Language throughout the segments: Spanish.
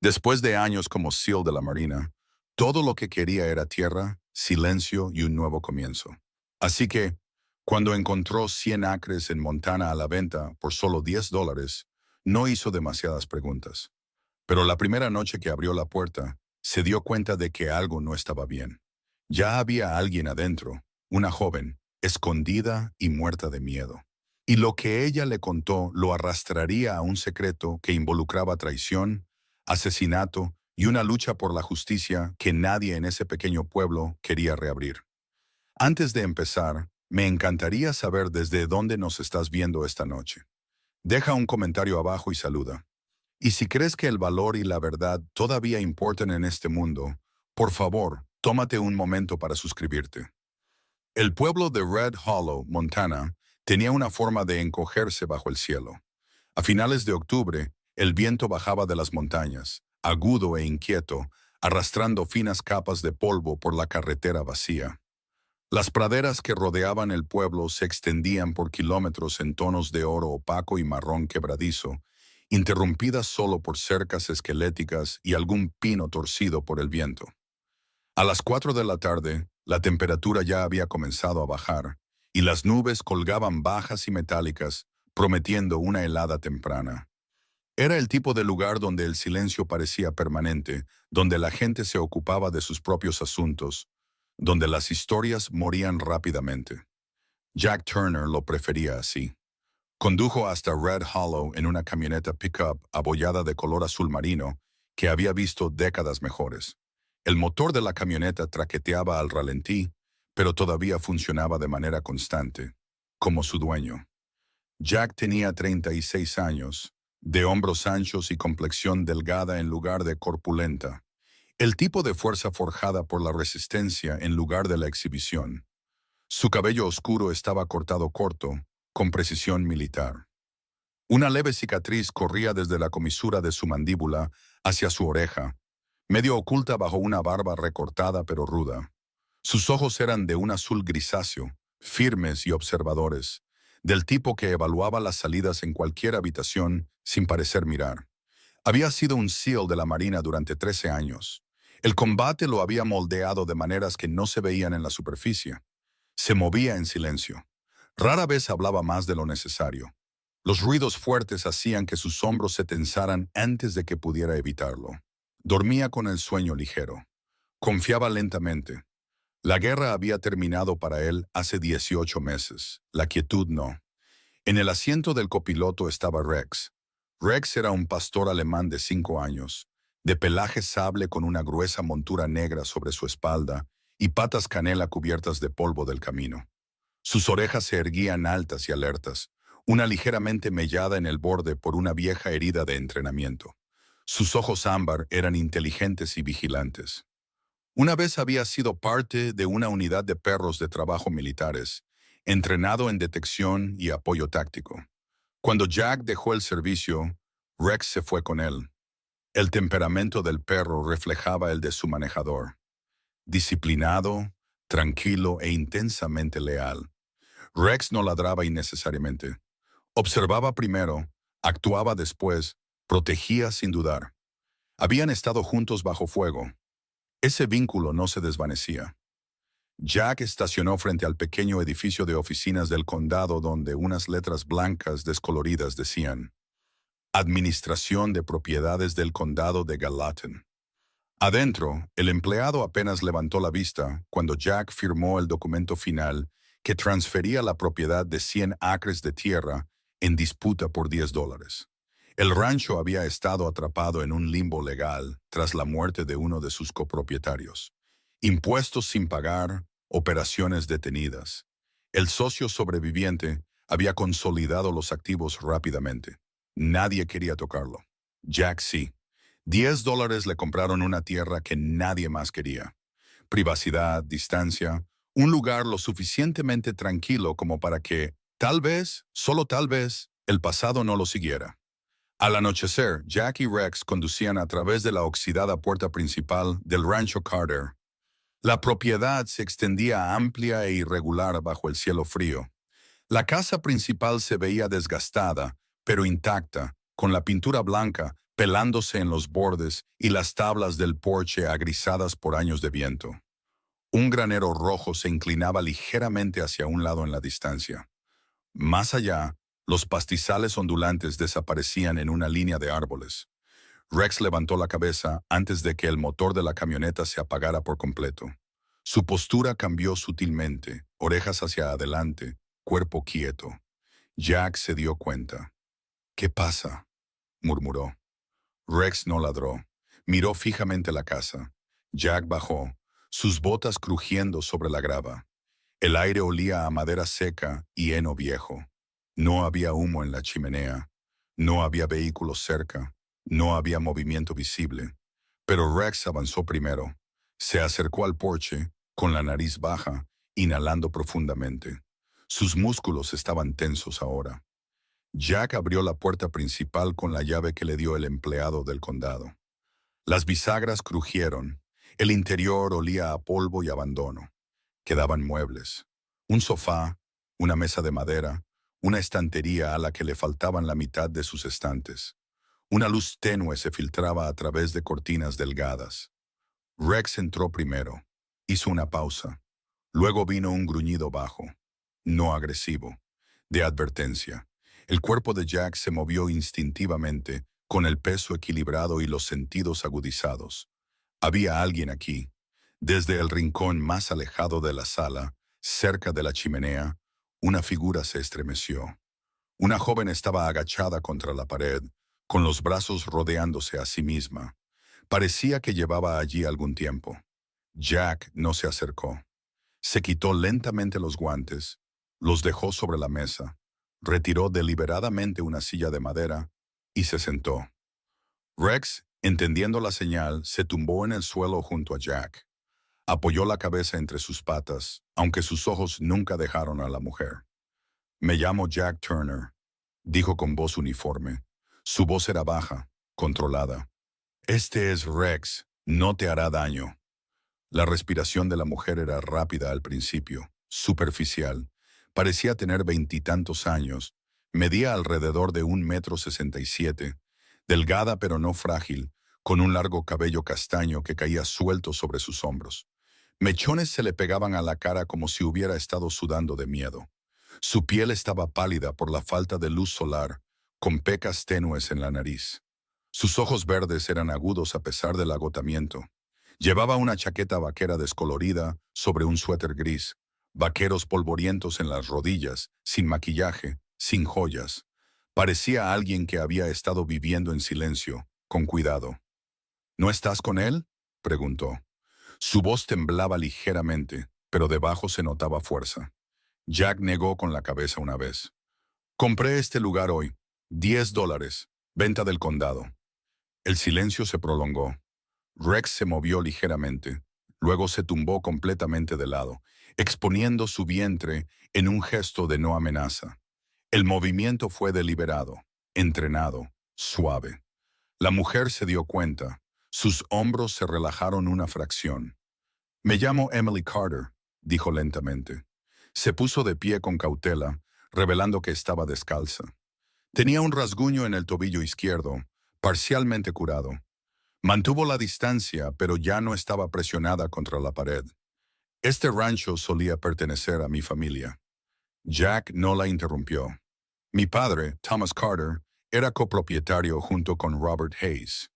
Después de años como SEAL de la Marina, todo lo que quería era tierra, silencio y un nuevo comienzo. Así que, cuando encontró 100 acres en Montana a la venta por solo $10, no hizo demasiadas preguntas. Pero la primera noche que abrió la puerta, se dio cuenta de que algo no estaba bien. Ya había alguien adentro, una joven, escondida y muerta de miedo. Y lo que ella le contó lo arrastraría a un secreto que involucraba traición, asesinato y una lucha por la justicia que nadie en ese pequeño pueblo quería reabrir. Antes de empezar, me encantaría saber desde dónde nos estás viendo esta noche. Deja un comentario abajo y saluda. Y si crees que el valor y la verdad todavía importan en este mundo, por favor, tómate un momento para suscribirte. El pueblo de Red Hollow, Montana, tenía una forma de encogerse bajo el cielo. A finales de octubre, el viento bajaba de las montañas, agudo e inquieto, arrastrando finas capas de polvo por la carretera vacía. Las praderas que rodeaban el pueblo se extendían por kilómetros en tonos de oro opaco y marrón quebradizo, interrumpidas solo por cercas esqueléticas y algún pino torcido por el viento. A las 4 de la tarde, la temperatura ya había comenzado a bajar, y las nubes colgaban bajas y metálicas, prometiendo una helada temprana. Era el tipo de lugar donde el silencio parecía permanente, donde la gente se ocupaba de sus propios asuntos, donde las historias morían rápidamente. Jack Turner lo prefería así. Condujo hasta Red Hollow en una camioneta pickup abollada de color azul marino que había visto décadas mejores. El motor de la camioneta traqueteaba al ralentí, pero todavía funcionaba de manera constante, como su dueño. Jack tenía 36 años, de hombros anchos y complexión delgada en lugar de corpulenta. El tipo de fuerza forjada por la resistencia en lugar de la exhibición. Su cabello oscuro estaba cortado corto, con precisión militar. Una leve cicatriz corría desde la comisura de su mandíbula hacia su oreja, medio oculta bajo una barba recortada pero ruda. Sus ojos eran de un azul grisáceo, firmes y observadores, del tipo que evaluaba las salidas en cualquier habitación sin parecer mirar. Había sido un SEAL de la Marina durante 13 años. El combate lo había moldeado de maneras que no se veían en la superficie. Se movía en silencio. Rara vez hablaba más de lo necesario. Los ruidos fuertes hacían que sus hombros se tensaran antes de que pudiera evitarlo. Dormía con el sueño ligero. Confiaba lentamente. La guerra había terminado para él hace 18 meses. La quietud no. En el asiento del copiloto estaba Rex. Rex era un pastor alemán de 5 años, de pelaje sable con una gruesa montura negra sobre su espalda y patas canela cubiertas de polvo del camino. Sus orejas se erguían altas y alertas, una ligeramente mellada en el borde por una vieja herida de entrenamiento. Sus ojos ámbar eran inteligentes y vigilantes. Una vez había sido parte de una unidad de perros de trabajo militares, entrenado en detección y apoyo táctico. Cuando Jack dejó el servicio, Rex se fue con él. El temperamento del perro reflejaba el de su manejador. Disciplinado, tranquilo e intensamente leal. Rex no ladraba innecesariamente. Observaba primero, actuaba después, protegía sin dudar. Habían estado juntos bajo fuego. Ese vínculo no se desvanecía. Jack estacionó frente al pequeño edificio de oficinas del condado donde unas letras blancas descoloridas decían Administración de Propiedades del Condado de Gallatin. Adentro, el empleado apenas levantó la vista cuando Jack firmó el documento final que transfería la propiedad de 100 acres de tierra en disputa por $10. El rancho había estado atrapado en un limbo legal tras la muerte de uno de sus copropietarios. Impuestos sin pagar, operaciones detenidas. El socio sobreviviente había consolidado los activos rápidamente. Nadie quería tocarlo. Jack sí. $10 le compraron una tierra que nadie más quería. Privacidad, distancia, un lugar lo suficientemente tranquilo como para que, tal vez, solo tal vez, el pasado no lo siguiera. Al anochecer, Jack y Rex conducían a través de la oxidada puerta principal del Rancho Carter. La propiedad se extendía amplia e irregular bajo el cielo frío. La casa principal se veía desgastada, pero intacta, con la pintura blanca pelándose en los bordes y las tablas del porche agrisadas por años de viento. Un granero rojo se inclinaba ligeramente hacia un lado en la distancia. Más allá, los pastizales ondulantes desaparecían en una línea de árboles. Rex levantó la cabeza antes de que el motor de la camioneta se apagara por completo. Su postura cambió sutilmente, orejas hacia adelante, cuerpo quieto. Jack se dio cuenta. «¿Qué pasa?», murmuró. Rex no ladró. Miró fijamente la casa. Jack bajó, sus botas crujiendo sobre la grava. El aire olía a madera seca y heno viejo. No había humo en la chimenea. No había vehículos cerca. No había movimiento visible. Pero Rex avanzó primero. Se acercó al porche, con la nariz baja, inhalando profundamente. Sus músculos estaban tensos ahora. Jack abrió la puerta principal con la llave que le dio el empleado del condado. Las bisagras crujieron. El interior olía a polvo y abandono. Quedaban muebles. Un sofá, una mesa de madera, una estantería a la que le faltaban la mitad de sus estantes. Una luz tenue se filtraba a través de cortinas delgadas. Rex entró primero. Hizo una pausa. Luego vino un gruñido bajo, no agresivo, de advertencia. El cuerpo de Jack se movió instintivamente, con el peso equilibrado y los sentidos agudizados. Había alguien aquí. Desde el rincón más alejado de la sala, cerca de la chimenea, una figura se estremeció. Una joven estaba agachada contra la pared, con los brazos rodeándose a sí misma. Parecía que llevaba allí algún tiempo. Jack no se acercó. Se quitó lentamente los guantes, los dejó sobre la mesa, retiró deliberadamente una silla de madera y se sentó. Rex, entendiendo la señal, se tumbó en el suelo junto a Jack. Apoyó la cabeza entre sus patas, aunque sus ojos nunca dejaron a la mujer. «Me llamo Jack Turner», dijo con voz uniforme. Su voz era baja, controlada. «Este es Rex, no te hará daño». La respiración de la mujer era rápida al principio, superficial. Parecía tener 20 años. Medía alrededor de 1,67 m, delgada pero no frágil, con un largo cabello castaño que caía suelto sobre sus hombros. Mechones se le pegaban a la cara como si hubiera estado sudando de miedo. Su piel estaba pálida por la falta de luz solar, con pecas tenues en la nariz. Sus ojos verdes eran agudos a pesar del agotamiento. Llevaba una chaqueta vaquera descolorida sobre un suéter gris, vaqueros polvorientos en las rodillas, sin maquillaje, sin joyas. Parecía alguien que había estado viviendo en silencio, con cuidado. «¿No estás con él?», preguntó. Su voz temblaba ligeramente, pero debajo se notaba fuerza. Jack negó con la cabeza una vez. «Compré este lugar hoy. $10. Venta del condado». El silencio se prolongó. Rex se movió ligeramente. Luego se tumbó completamente de lado, exponiendo su vientre en un gesto de no amenaza. El movimiento fue deliberado, entrenado, suave. La mujer se dio cuenta. Sus hombros se relajaron una fracción. «Me llamo Emily Carter», dijo lentamente. Se puso de pie con cautela, revelando que estaba descalza. Tenía un rasguño en el tobillo izquierdo, parcialmente curado. Mantuvo la distancia, pero ya no estaba presionada contra la pared. «Este rancho solía pertenecer a mi familia». Jack no la interrumpió. «Mi padre, Thomas Carter, era copropietario junto con Robert Hayes».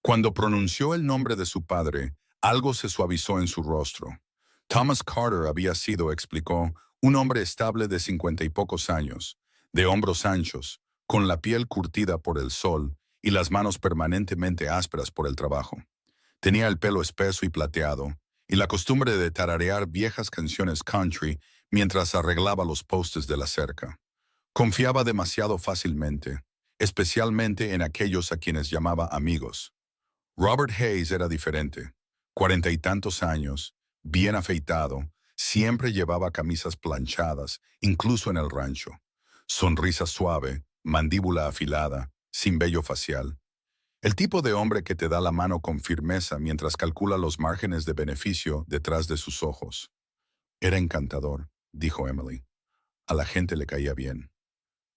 Cuando pronunció el nombre de su padre, algo se suavizó en su rostro. Thomas Carter había sido, explicó, un hombre estable de 50 y pocos años, de hombros anchos, con la piel curtida por el sol y las manos permanentemente ásperas por el trabajo. Tenía el pelo espeso y plateado, y la costumbre de tararear viejas canciones country mientras arreglaba los postes de la cerca. Confiaba demasiado fácilmente, especialmente en aquellos a quienes llamaba amigos. Robert Hayes era diferente. 40 y tantos años, bien afeitado, siempre llevaba camisas planchadas, incluso en el rancho. Sonrisa suave, mandíbula afilada, sin vello facial. El tipo de hombre que te da la mano con firmeza mientras calcula los márgenes de beneficio detrás de sus ojos. «Era encantador», dijo Emily. «A la gente le caía bien.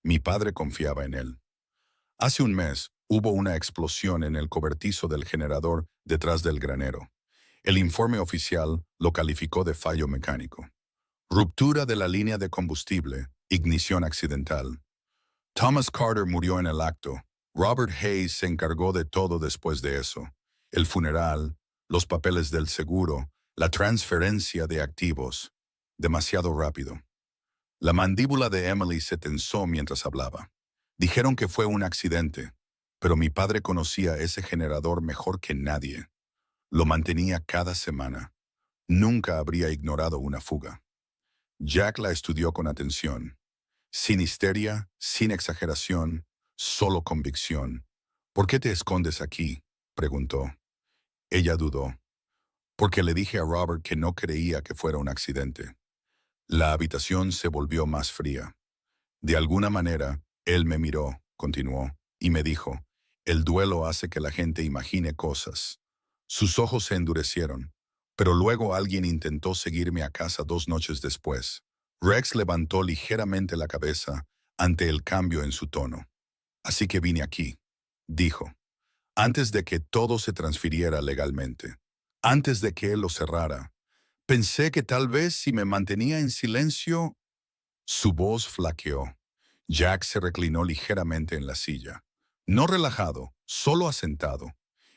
Mi padre confiaba en él». Hace un mes, Hubo una explosión en el cobertizo del generador detrás del granero. El informe oficial lo calificó de fallo mecánico. Ruptura de la línea de combustible, ignición accidental. Thomas Carter murió en el acto. Robert Hayes se encargó de todo después de eso. El funeral, los papeles del seguro, la transferencia de activos. Demasiado rápido. La mandíbula de Emily se tensó mientras hablaba. Dijeron que fue un accidente, pero mi padre conocía ese generador mejor que nadie. Lo mantenía cada semana. Nunca habría ignorado una fuga. Jack la estudió con atención. Sin histeria, sin exageración, solo convicción. ¿Por qué te escondes aquí?, preguntó. Ella dudó. Porque le dije a Robert que no creía que fuera un accidente. La habitación se volvió más fría. De alguna manera, él me miró, continuó, y me dijo, el duelo hace que la gente imagine cosas. Sus ojos se endurecieron, pero luego alguien intentó seguirme a casa 2 noches después. Rex levantó ligeramente la cabeza ante el cambio en su tono. Así que vine aquí, dijo, antes de que todo se transfiriera legalmente, antes de que él lo cerrara. Pensé que tal vez si me mantenía en silencio. Su voz flaqueó. Jack se reclinó ligeramente en la silla. No relajado, solo asentado.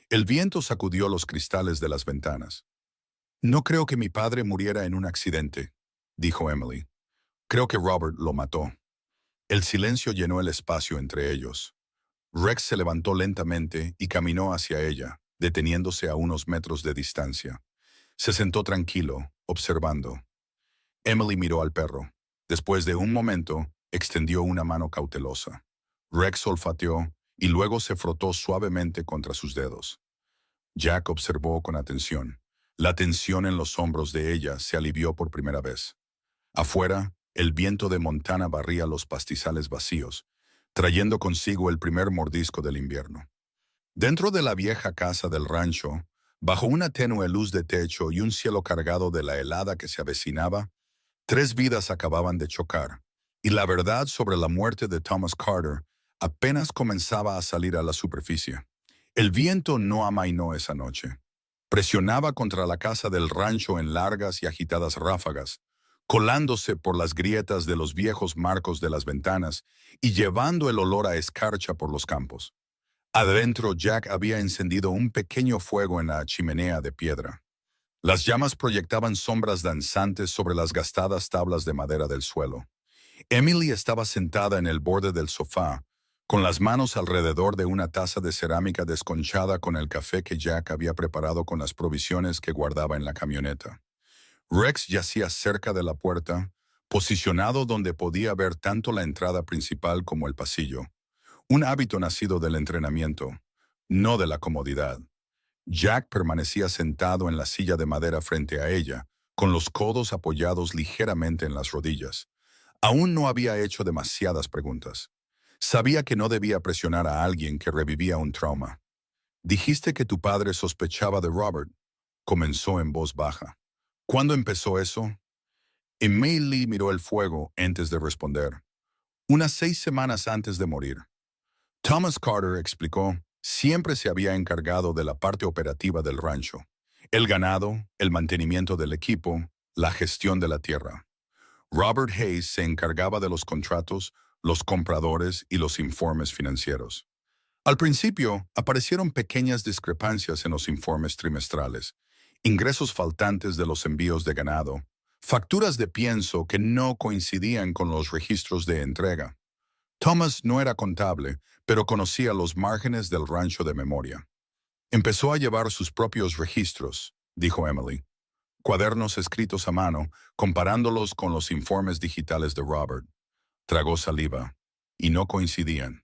El viento sacudió los cristales de las ventanas. No creo que mi padre muriera en un accidente, dijo Emily. Creo que Robert lo mató. El silencio llenó el espacio entre ellos. Rex se levantó lentamente y caminó hacia ella, deteniéndose a unos metros de distancia. Se sentó tranquilo, observando. Emily miró al perro. Después de un momento, extendió una mano cautelosa. Rex olfateó y luego se frotó suavemente contra sus dedos. Jack observó con atención. La tensión en los hombros de ella se alivió por primera vez. Afuera, el viento de Montana barría los pastizales vacíos, trayendo consigo el primer mordisco del invierno. Dentro de la vieja casa del rancho, bajo una tenue luz de techo y un cielo cargado de la helada que se avecinaba, 3 vidas acababan de chocar, y la verdad sobre la muerte de Thomas Carter apenas comenzaba a salir a la superficie. El viento no amainó esa noche. Presionaba contra la casa del rancho en largas y agitadas ráfagas, colándose por las grietas de los viejos marcos de las ventanas y llevando el olor a escarcha por los campos. Adentro, Jack había encendido un pequeño fuego en la chimenea de piedra. Las llamas proyectaban sombras danzantes sobre las gastadas tablas de madera del suelo. Emily estaba sentada en el borde del sofá, con las manos alrededor de una taza de cerámica desconchada con el café que Jack había preparado con las provisiones que guardaba en la camioneta. Rex yacía cerca de la puerta, posicionado donde podía ver tanto la entrada principal como el pasillo. Un hábito nacido del entrenamiento, no de la comodidad. Jack permanecía sentado en la silla de madera frente a ella, con los codos apoyados ligeramente en las rodillas. Aún no había hecho demasiadas preguntas. Sabía que no debía presionar a alguien que revivía un trauma. «Dijiste que tu padre sospechaba de Robert», comenzó en voz baja. «¿Cuándo empezó eso?» Emily miró el fuego antes de responder. «Unas 6 semanas antes de morir». Thomas Carter explicó, siempre se había encargado de la parte operativa del rancho. El ganado, el mantenimiento del equipo, la gestión de la tierra. Robert Hayes se encargaba de los contratos, los compradores y los informes financieros. Al principio, aparecieron pequeñas discrepancias en los informes trimestrales, ingresos faltantes de los envíos de ganado, facturas de pienso que no coincidían con los registros de entrega. Thomas no era contable, pero conocía los márgenes del rancho de memoria. Empezó a llevar sus propios registros, dijo Emily. Cuadernos escritos a mano, comparándolos con los informes digitales de Robert. Tragó saliva, y no coincidían.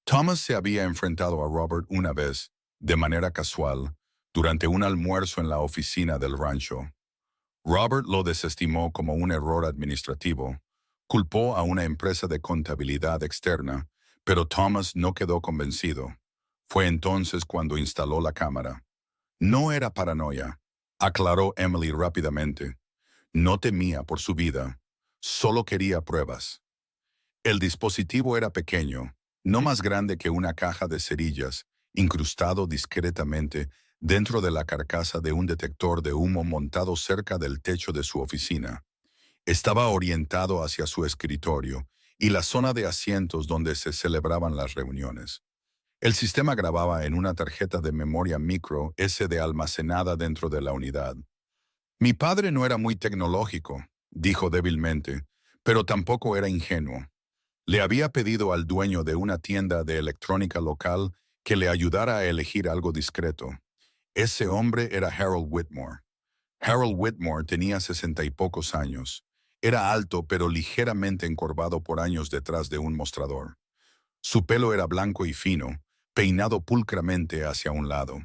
Thomas se había enfrentado a Robert una vez, de manera casual, durante un almuerzo en la oficina del rancho. Robert lo desestimó como un error administrativo, culpó a una empresa de contabilidad externa, pero Thomas no quedó convencido. Fue entonces cuando instaló la cámara. No era paranoia, aclaró Emily rápidamente. No temía por su vida, solo quería pruebas. El dispositivo era pequeño, no más grande que una caja de cerillas, incrustado discretamente dentro de la carcasa de un detector de humo montado cerca del techo de su oficina. Estaba orientado hacia su escritorio y la zona de asientos donde se celebraban las reuniones. El sistema grababa en una tarjeta de memoria micro SD almacenada dentro de la unidad. Mi padre no era muy tecnológico, dijo débilmente, pero tampoco era ingenuo. Le había pedido al dueño de una tienda de electrónica local que le ayudara a elegir algo discreto. Ese hombre era Harold Whitmore. Harold Whitmore tenía 60 y pocos años. Era alto pero ligeramente encorvado por años detrás de un mostrador. Su pelo era blanco y fino, peinado pulcramente hacia un lado.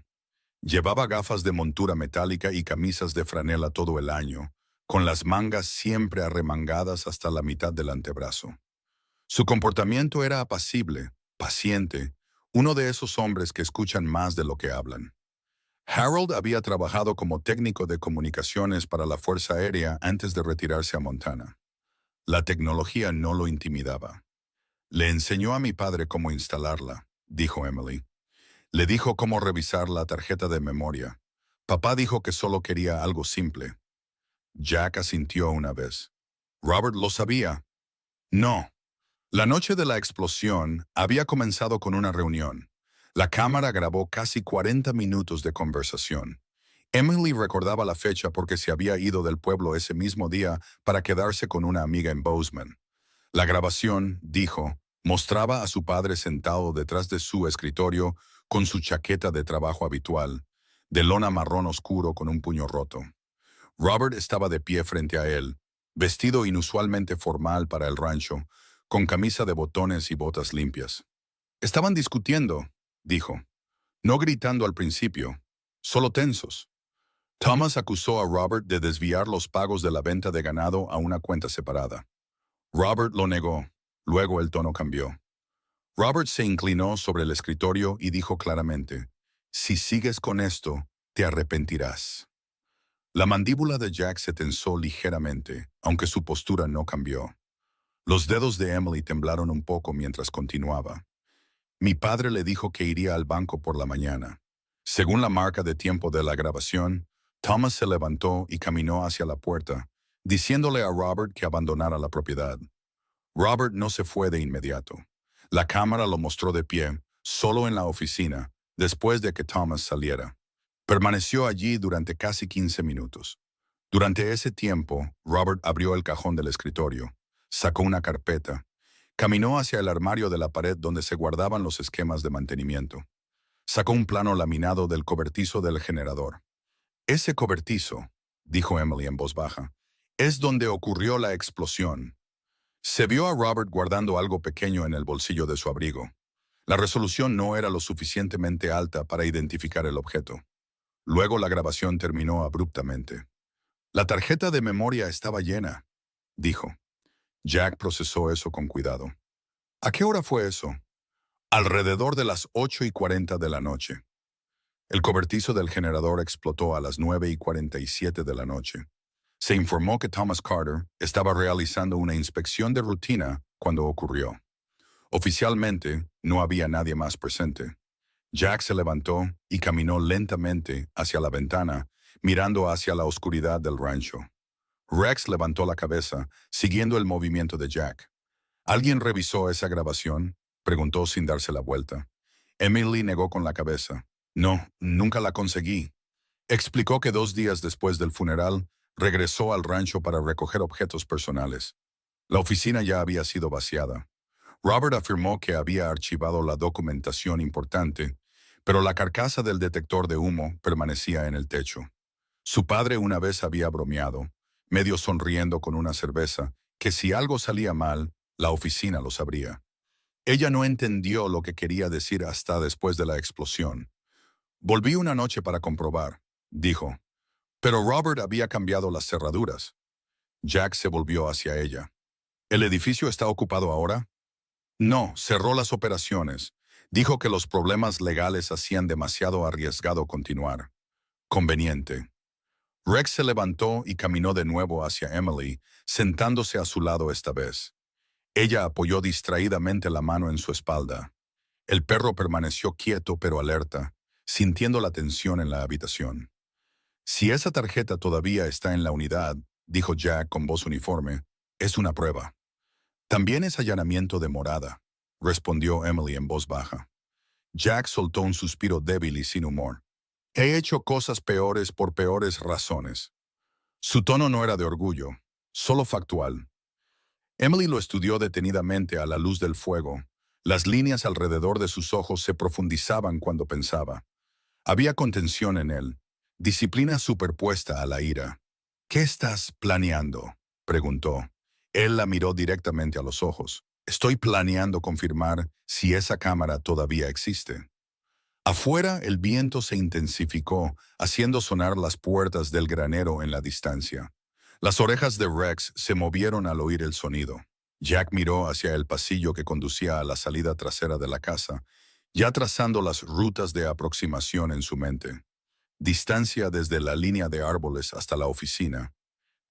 Llevaba gafas de montura metálica y camisas de franela todo el año, con las mangas siempre arremangadas hasta la mitad del antebrazo. Su comportamiento era apacible, paciente, uno de esos hombres que escuchan más de lo que hablan. Harold había trabajado como técnico de comunicaciones para la Fuerza Aérea antes de retirarse a Montana. La tecnología no lo intimidaba. Le enseñó a mi padre cómo instalarla, dijo Emily. Le dijo cómo revisar la tarjeta de memoria. Papá dijo que solo quería algo simple. Jack asintió una vez. ¿Robert lo sabía? No. La noche de la explosión había comenzado con una reunión. La cámara grabó casi 40 minutos de conversación. Emily recordaba la fecha porque se había ido del pueblo ese mismo día para quedarse con una amiga en Bozeman. La grabación, dijo, mostraba a su padre sentado detrás de su escritorio con su chaqueta de trabajo habitual, de lona marrón oscuro con un puño roto. Robert estaba de pie frente a él, vestido inusualmente formal para el rancho, con camisa de botones y botas limpias. Estaban discutiendo, dijo, no gritando al principio, solo tensos. Thomas acusó a Robert de desviar los pagos de la venta de ganado a una cuenta separada. Robert lo negó. Luego el tono cambió. Robert se inclinó sobre el escritorio y dijo claramente, «Si sigues con esto, te arrepentirás». La mandíbula de Jack se tensó ligeramente, aunque su postura no cambió. Los dedos de Emily temblaron un poco mientras continuaba. Mi padre le dijo que iría al banco por la mañana. Según la marca de tiempo de la grabación, Thomas se levantó y caminó hacia la puerta, diciéndole a Robert que abandonara la propiedad. Robert no se fue de inmediato. La cámara lo mostró de pie, solo en la oficina, después de que Thomas saliera. Permaneció allí durante casi 15 minutos. Durante ese tiempo, Robert abrió el cajón del escritorio, sacó una carpeta, caminó hacia el armario de la pared donde se guardaban los esquemas de mantenimiento. Sacó un plano laminado del cobertizo del generador. Ese cobertizo, dijo Emily en voz baja, es donde ocurrió la explosión. Se vio a Robert guardando algo pequeño en el bolsillo de su abrigo. La resolución no era lo suficientemente alta para identificar el objeto. Luego la grabación terminó abruptamente. La tarjeta de memoria estaba llena, dijo. Jack procesó eso con cuidado. ¿A qué hora fue eso? Alrededor de las 8:40 de la noche. El cobertizo del generador explotó a las 9:47 de la noche. Se informó que Thomas Carter estaba realizando una inspección de rutina cuando ocurrió. Oficialmente, no había nadie más presente. Jack se levantó y caminó lentamente hacia la ventana, mirando hacia la oscuridad del rancho. Rex levantó la cabeza, siguiendo el movimiento de Jack. ¿Alguien revisó esa grabación?, preguntó sin darse la vuelta. Emily negó con la cabeza. No, nunca la conseguí. Explicó que 2 días después del funeral, regresó al rancho para recoger objetos personales. La oficina ya había sido vaciada. Robert afirmó que había archivado la documentación importante, pero la carcasa del detector de humo permanecía en el techo. Su padre una vez había bromeado, medio sonriendo con una cerveza, que si algo salía mal, la oficina lo sabría. Ella no entendió lo que quería decir hasta después de la explosión. Volví una noche para comprobar, dijo. Pero Robert había cambiado las cerraduras. Jack se volvió hacia ella. ¿El edificio está ocupado ahora? No, cerró las operaciones. Dijo que los problemas legales hacían demasiado arriesgado continuar. Conveniente. Rex se levantó y caminó de nuevo hacia Emily, sentándose a su lado esta vez. Ella apoyó distraídamente la mano en su espalda. El perro permaneció quieto pero alerta, sintiendo la tensión en la habitación. Si esa tarjeta todavía está en la unidad, dijo Jack con voz uniforme, es una prueba. También es allanamiento de morada, respondió Emily en voz baja. Jack soltó un suspiro débil y sin humor. He hecho cosas peores por peores razones. Su tono no era de orgullo, solo factual. Emily lo estudió detenidamente a la luz del fuego. Las líneas alrededor de sus ojos se profundizaban cuando pensaba. Había contención en él, disciplina superpuesta a la ira. ¿Qué estás planeando?, preguntó. Él la miró directamente a los ojos. Estoy planeando confirmar si esa cámara todavía existe. Afuera el viento se intensificó, haciendo sonar las puertas del granero en la distancia. Las orejas de Rex se movieron al oír el sonido. Jack miró hacia el pasillo que conducía a la salida trasera de la casa, ya trazando las rutas de aproximación en su mente. Distancia desde la línea de árboles hasta la oficina.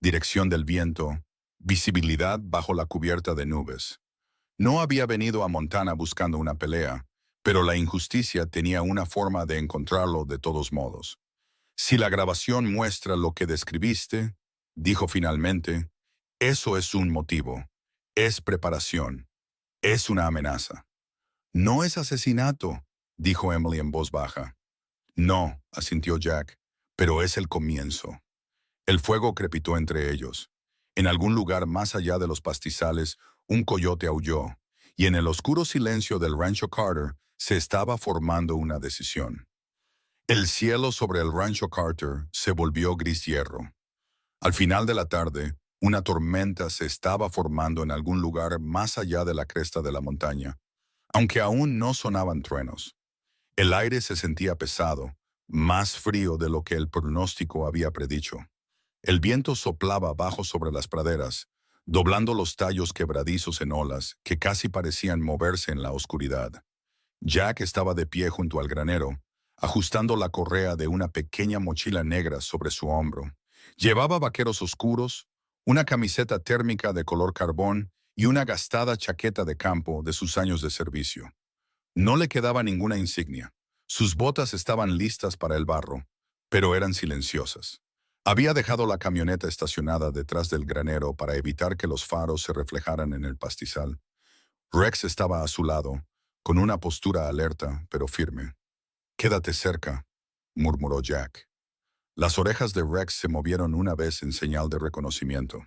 Dirección del viento. Visibilidad bajo la cubierta de nubes. No había venido a Montana buscando una pelea, pero la injusticia tenía una forma de encontrarlo de todos modos. Si la grabación muestra lo que describiste, dijo finalmente, eso es un motivo, es preparación, es una amenaza. No es asesinato, dijo Emily en voz baja. No, asintió Jack, pero es el comienzo. El fuego crepitó entre ellos. En algún lugar más allá de los pastizales, un coyote aulló, y en el oscuro silencio del rancho Carter se estaba formando una decisión. El cielo sobre el rancho Carter se volvió gris hierro. Al final de la tarde, una tormenta se estaba formando en algún lugar más allá de la cresta de la montaña, aunque aún no sonaban truenos. El aire se sentía pesado, más frío de lo que el pronóstico había predicho. El viento soplaba bajo sobre las praderas, doblando los tallos quebradizos en olas que casi parecían moverse en la oscuridad. Jack estaba de pie junto al granero, ajustando la correa de una pequeña mochila negra sobre su hombro. Llevaba vaqueros oscuros, una camiseta térmica de color carbón y una gastada chaqueta de campo de sus años de servicio. No le quedaba ninguna insignia. Sus botas estaban listas para el barro, pero eran silenciosas. Había dejado la camioneta estacionada detrás del granero para evitar que los faros se reflejaran en el pastizal. Rex estaba a su lado, con una postura alerta, pero firme. «Quédate cerca», murmuró Jack. Las orejas de Rex se movieron una vez en señal de reconocimiento.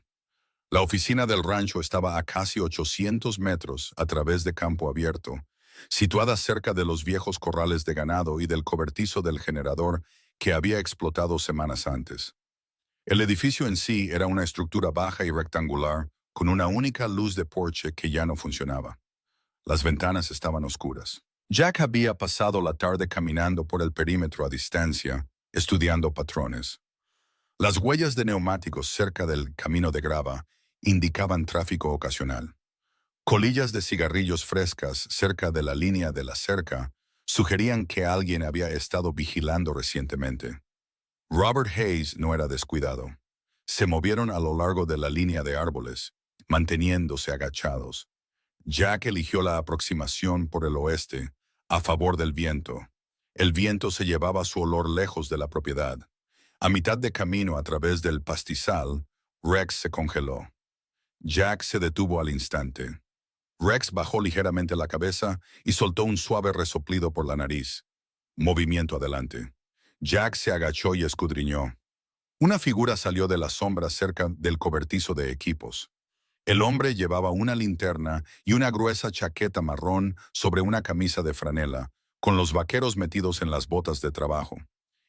La oficina del rancho estaba a casi 800 metros a través de campo abierto, situada cerca de los viejos corrales de ganado y del cobertizo del generador que había explotado semanas antes. El edificio en sí era una estructura baja y rectangular, con una única luz de porche que ya no funcionaba. Las ventanas estaban oscuras. Jack había pasado la tarde caminando por el perímetro a distancia, estudiando patrones. Las huellas de neumáticos cerca del camino de grava indicaban tráfico ocasional. Colillas de cigarrillos frescas cerca de la línea de la cerca sugerían que alguien había estado vigilando recientemente. Robert Hayes no era descuidado. Se movieron a lo largo de la línea de árboles, manteniéndose agachados. Jack eligió la aproximación por el oeste, a favor del viento. El viento se llevaba su olor lejos de la propiedad. A mitad de camino a través del pastizal, Rex se congeló. Jack se detuvo al instante. Rex bajó ligeramente la cabeza y soltó un suave resoplido por la nariz. Movimiento adelante. Jack se agachó y escudriñó. Una figura salió de la sombra cerca del cobertizo de equipos. El hombre llevaba una linterna y una gruesa chaqueta marrón sobre una camisa de franela, con los vaqueros metidos en las botas de trabajo.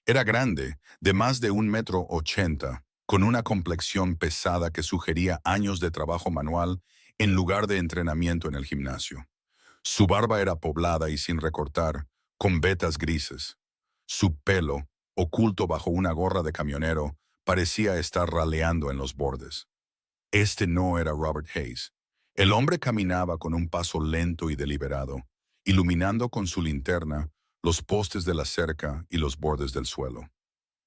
Era grande, de más de 1,80 m, con una complexión pesada que sugería años de trabajo manual en lugar de entrenamiento en el gimnasio. Su barba era poblada y sin recortar, con vetas grises. Su pelo, oculto bajo una gorra de camionero, parecía estar raleando en los bordes. Este no era Robert Hayes. El hombre caminaba con un paso lento y deliberado, iluminando con su linterna los postes de la cerca y los bordes del suelo.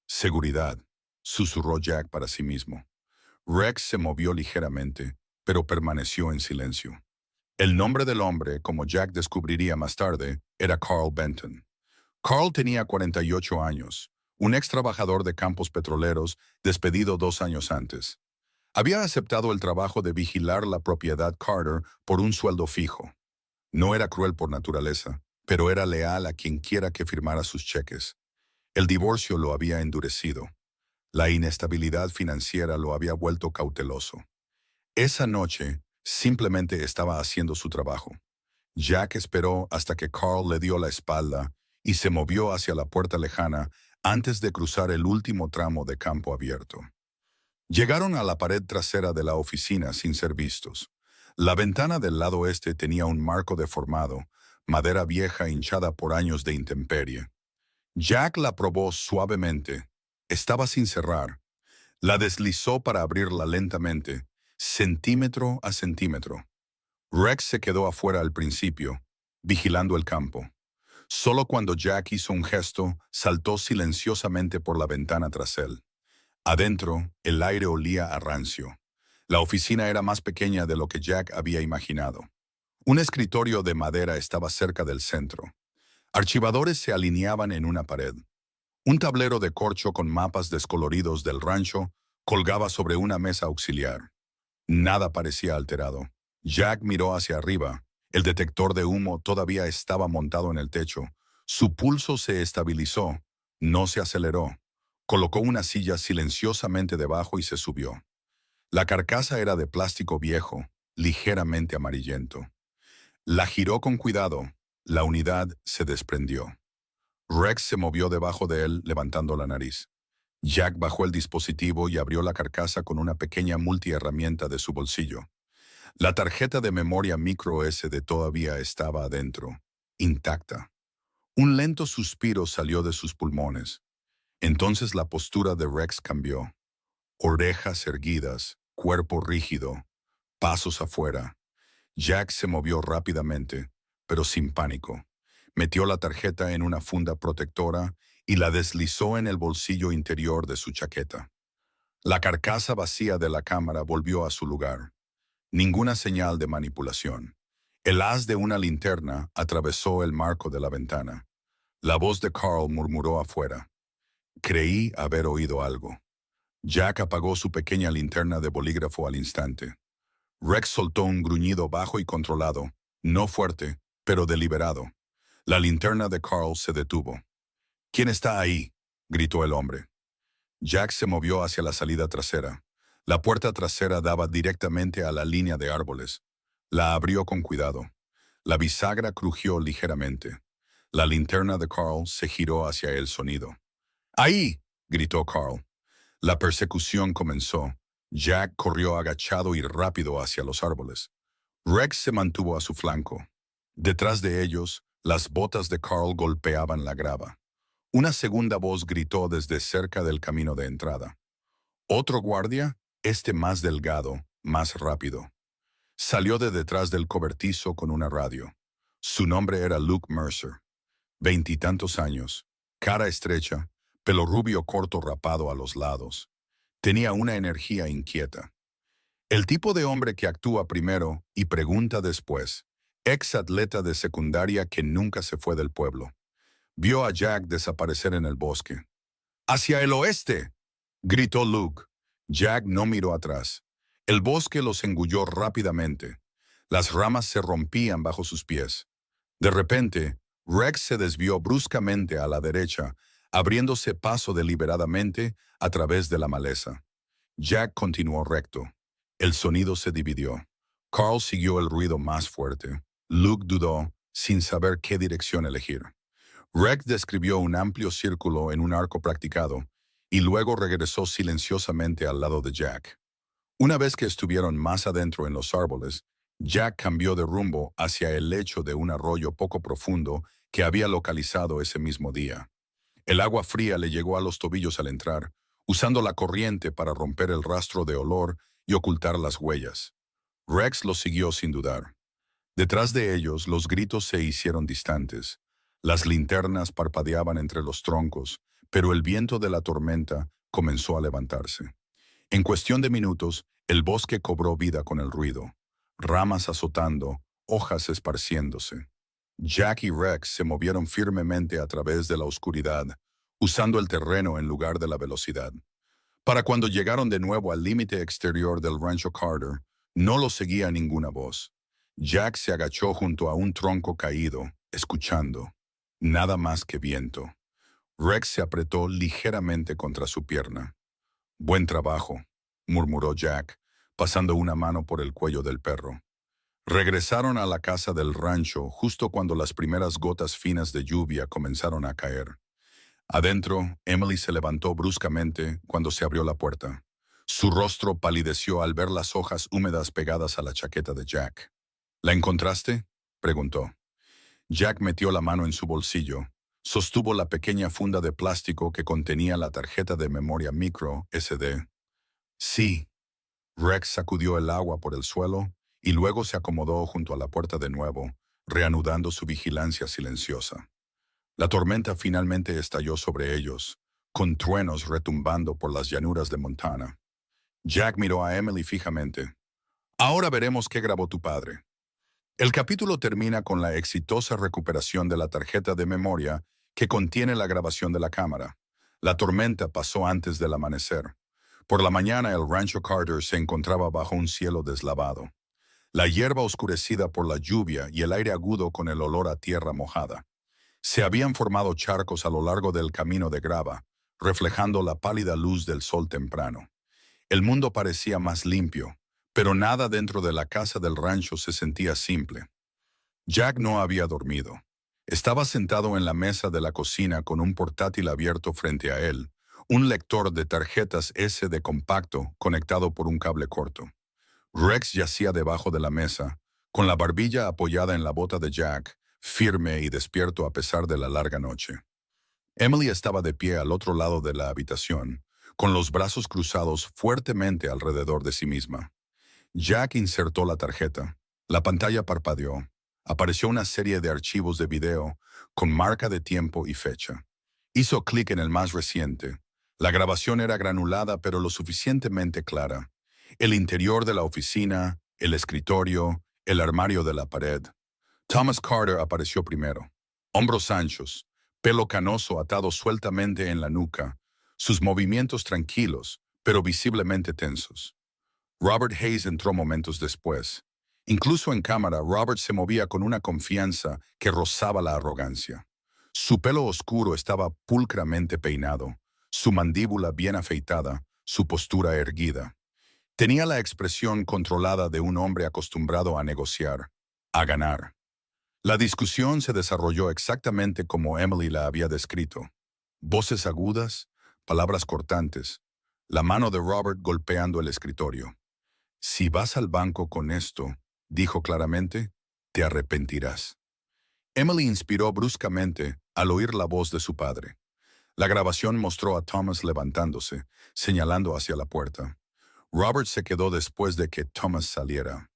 «Seguridad», susurró Jack para sí mismo. Rex se movió ligeramente, pero permaneció en silencio. El nombre del hombre, como Jack descubriría más tarde, era Carl Benton. Carl tenía 48 años, un ex trabajador de campos petroleros despedido 2 años antes. Había aceptado el trabajo de vigilar la propiedad Carter por un sueldo fijo. No era cruel por naturaleza, pero era leal a quien quiera que firmara sus cheques. El divorcio lo había endurecido. La inestabilidad financiera lo había vuelto cauteloso. Esa noche, simplemente estaba haciendo su trabajo. Jack esperó hasta que Carl le dio la espalda y se movió hacia la puerta lejana antes de cruzar el último tramo de campo abierto. Llegaron a la pared trasera de la oficina sin ser vistos. La ventana del lado este tenía un marco deformado, madera vieja hinchada por años de intemperie. Jack la probó suavemente. Estaba sin cerrar. La deslizó para abrirla lentamente, centímetro a centímetro. Rex se quedó afuera al principio, vigilando el campo. Solo cuando Jack hizo un gesto, saltó silenciosamente por la ventana tras él. Adentro, el aire olía a rancio. La oficina era más pequeña de lo que Jack había imaginado. Un escritorio de madera estaba cerca del centro. Archivadores se alineaban en una pared. Un tablero de corcho con mapas descoloridos del rancho colgaba sobre una mesa auxiliar. Nada parecía alterado. Jack miró hacia arriba. El detector de humo todavía estaba montado en el techo. Su pulso se estabilizó. No se aceleró. Colocó una silla silenciosamente debajo y se subió. La carcasa era de plástico viejo, ligeramente amarillento. La giró con cuidado. La unidad se desprendió. Rex se movió debajo de él, levantando la nariz. Jack bajó el dispositivo y abrió la carcasa con una pequeña multiherramienta de su bolsillo. La tarjeta de memoria micro SD todavía estaba adentro, intacta. Un lento suspiro salió de sus pulmones. Entonces la postura de Rex cambió. Orejas erguidas, cuerpo rígido, pasos afuera. Jack se movió rápidamente, pero sin pánico. Metió la tarjeta en una funda protectora y la deslizó en el bolsillo interior de su chaqueta. La carcasa vacía de la cámara volvió a su lugar. Ninguna señal de manipulación. El haz de una linterna atravesó el marco de la ventana. La voz de Carl murmuró afuera. Creí haber oído algo. Jack apagó su pequeña linterna de bolígrafo al instante. Rex soltó un gruñido bajo y controlado, no fuerte, pero deliberado. La linterna de Carl se detuvo. ¿Quién está ahí?, gritó el hombre. Jack se movió hacia la salida trasera. La puerta trasera daba directamente a la línea de árboles. La abrió con cuidado. La bisagra crujió ligeramente. La linterna de Carl se giró hacia el sonido. ¡Ahí!, gritó Carl. La persecución comenzó. Jack corrió agachado y rápido hacia los árboles. Rex se mantuvo a su flanco. Detrás de ellos, las botas de Carl golpeaban la grava. Una segunda voz gritó desde cerca del camino de entrada. Otro guardia, este más delgado, más rápido. Salió de detrás del cobertizo con una radio. Su nombre era Luke Mercer. 20 años, cara estrecha, pelo rubio corto rapado a los lados. Tenía una energía inquieta. El tipo de hombre que actúa primero y pregunta después. Ex atleta de secundaria que nunca se fue del pueblo. Vio a Jack desaparecer en el bosque. ¡Hacia el oeste!, gritó Luke. Jack no miró atrás. El bosque los engulló rápidamente. Las ramas se rompían bajo sus pies. De repente, Rex se desvió bruscamente a la derecha, abriéndose paso deliberadamente a través de la maleza. Jack continuó recto. El sonido se dividió. Carl siguió el ruido más fuerte. Luke dudó, sin saber qué dirección elegir. Rex describió un amplio círculo en un arco practicado y luego regresó silenciosamente al lado de Jack. Una vez que estuvieron más adentro en los árboles, Jack cambió de rumbo hacia el lecho de un arroyo poco profundo que había localizado ese mismo día. El agua fría le llegó a los tobillos al entrar, usando la corriente para romper el rastro de olor y ocultar las huellas. Rex lo siguió sin dudar. Detrás de ellos, los gritos se hicieron distantes. Las linternas parpadeaban entre los troncos, pero el viento de la tormenta comenzó a levantarse. En cuestión de minutos, el bosque cobró vida con el ruido. Ramas azotando, hojas esparciéndose. Jack y Rex se movieron firmemente a través de la oscuridad, usando el terreno en lugar de la velocidad. Para cuando llegaron de nuevo al límite exterior del rancho Carter, no lo seguía ninguna voz. Jack se agachó junto a un tronco caído, escuchando. Nada más que viento. Rex se apretó ligeramente contra su pierna. «Buen trabajo», murmuró Jack, pasando una mano por el cuello del perro. Regresaron a la casa del rancho justo cuando las primeras gotas finas de lluvia comenzaron a caer. Adentro, Emily se levantó bruscamente cuando se abrió la puerta. Su rostro palideció al ver las hojas húmedas pegadas a la chaqueta de Jack. «¿La encontraste?», preguntó. Jack metió la mano en su bolsillo. Sostuvo la pequeña funda de plástico que contenía la tarjeta de memoria micro SD. «Sí». Rex sacudió el agua por el suelo y luego se acomodó junto a la puerta de nuevo, reanudando su vigilancia silenciosa. La tormenta finalmente estalló sobre ellos, con truenos retumbando por las llanuras de Montana. Jack miró a Emily fijamente. «Ahora veremos qué grabó tu padre». El capítulo termina con la exitosa recuperación de la tarjeta de memoria que contiene la grabación de la cámara. La tormenta pasó antes del amanecer. Por la mañana el rancho Carter se encontraba bajo un cielo deslavado. La hierba oscurecida por la lluvia y el aire agudo con el olor a tierra mojada. Se habían formado charcos a lo largo del camino de grava, reflejando la pálida luz del sol temprano. El mundo parecía más limpio, pero nada dentro de la casa del rancho se sentía simple. Jack no había dormido. Estaba sentado en la mesa de la cocina con un portátil abierto frente a él, un lector de tarjetas SD compacto conectado por un cable corto. Rex yacía debajo de la mesa, con la barbilla apoyada en la bota de Jack, firme y despierto a pesar de la larga noche. Emily estaba de pie al otro lado de la habitación, con los brazos cruzados fuertemente alrededor de sí misma. Jack insertó la tarjeta. La pantalla parpadeó. Apareció una serie de archivos de video con marca de tiempo y fecha. Hizo clic en el más reciente. La grabación era granulada pero lo suficientemente clara. El interior de la oficina, el escritorio, el armario de la pared. Thomas Carter apareció primero. Hombros anchos, pelo canoso atado sueltamente en la nuca, sus movimientos tranquilos, pero visiblemente tensos. Robert Hayes entró momentos después. Incluso en cámara, Robert se movía con una confianza que rozaba la arrogancia. Su pelo oscuro estaba pulcramente peinado, su mandíbula bien afeitada, su postura erguida. Tenía la expresión controlada de un hombre acostumbrado a negociar, a ganar. La discusión se desarrolló exactamente como Emily la había descrito. Voces agudas, palabras cortantes, la mano de Robert golpeando el escritorio. «Si vas al banco con esto», dijo claramente, «te arrepentirás». Emily inspiró bruscamente al oír la voz de su padre. La grabación mostró a Thomas levantándose, señalando hacia la puerta. Robert se quedó después de que Thomas saliera.